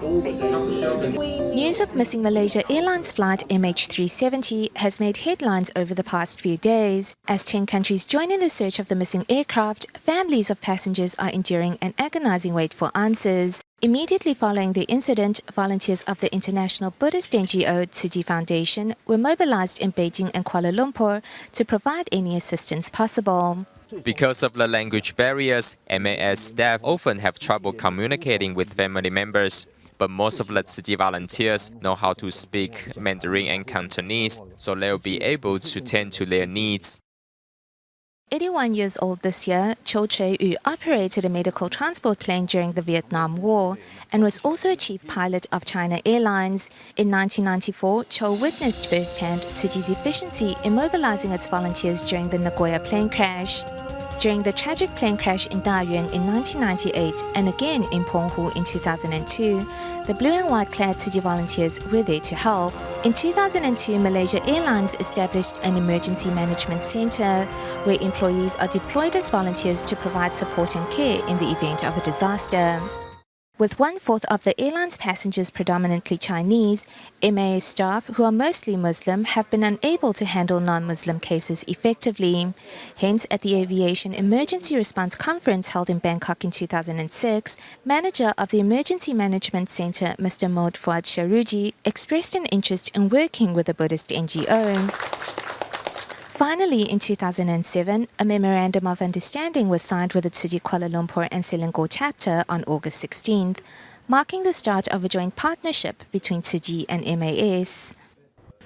News of missing Malaysia Airlines Flight MH370 has made headlines over the past few days. As 10 countries join in the search of the missing aircraft, families of passengers are enduring an agonizing wait for answers. Immediately following the incident, volunteers of the international Buddhist NGO Tzu Chi Foundation were mobilized in Beijing and Kuala Lumpur to provide any assistance possible. Because of the language barriers, MAS staff often have trouble communicating with family members. But most of the Tzu Chi volunteers know how to speak Mandarin and Cantonese, so they'll be able to tend to their needs. 81 years old this year, Tzu Chi operated a medical transport plane during the Vietnam War and was also a chief pilot of China Airlines. In 1994, Cho witnessed firsthand Tzu Chi's efficiency in mobilizing its volunteers during the Nagoya plane crash. During the tragic plane crash in Dayuan in 1998 and again in Penghu in 2002, the blue and white clad Tzu Chi volunteers were there to help. In 2002, Malaysia Airlines established an emergency management center where employees are deployed as volunteers to provide support and care in the event of a disaster. With 1/4 of the airline's passengers predominantly Chinese, MAS staff, who are mostly Muslim, have been unable to handle non-Muslim cases effectively. Hence, at the Aviation Emergency Response Conference held in Bangkok in 2006, manager of the Emergency Management Center, Mr. Maud Fuad Sharuji, expressed an interest in working with a Buddhist NGO. Finally, in 2007, a Memorandum of Understanding was signed with the Tzu Chi Kuala Lumpur and Selangor chapter on August 16th, marking the start of a joint partnership between Tzu Chi and MAS.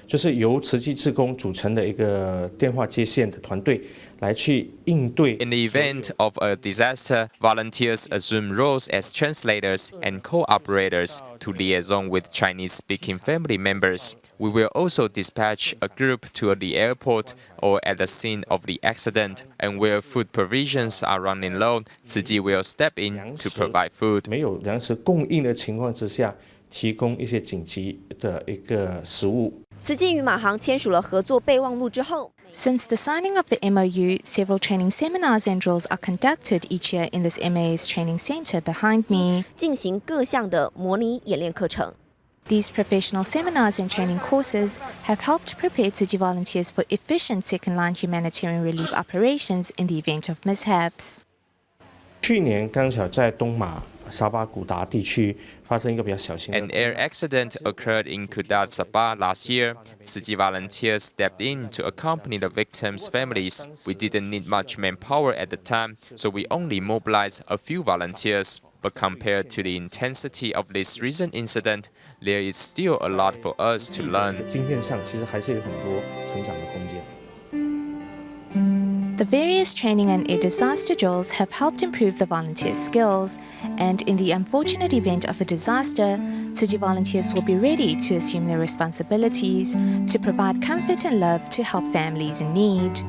就是由慈济志工组成的一个电话接线的团队来去应对。In the event of a disaster, volunteers assume roles as translators and cooperators to liaison with Chinese-speaking family members. We will also dispatch a group to the airport or at the scene of the accident, and where food provisions are running low, Tzu Chi will step in to provide food. 没有粮食供应的情况之下，提供一些紧急的一个食物。 慈济与马航签署了合作备忘录之后 Since the signing of the MOU, several training seminars and drills are conducted each year in this MAS training center behind me. 进行各项的模拟演练课程。 These professional seminars and training courses have helped prepare Tzu Chi volunteers for efficient second-line humanitarian relief operations in the event of mishaps. 去年刚巧在东马沙巴古达地区发生一个比较小型的 An air accident occurred in Kudat, Sabah last year. Tzu Chi volunteers stepped in to accompany the victims' families. We didn't need much manpower at the time, so we only mobilized a few volunteers. But compared to the intensity of this recent incident, there is still a lot for us to learn. 经验上其实还是有很多成长的空间。 The various training and air disaster drills have helped improve the volunteers' skills, and in the unfortunate event of a disaster, Tzu Chi volunteers will be ready to assume their responsibilities to provide comfort and love to help families in need.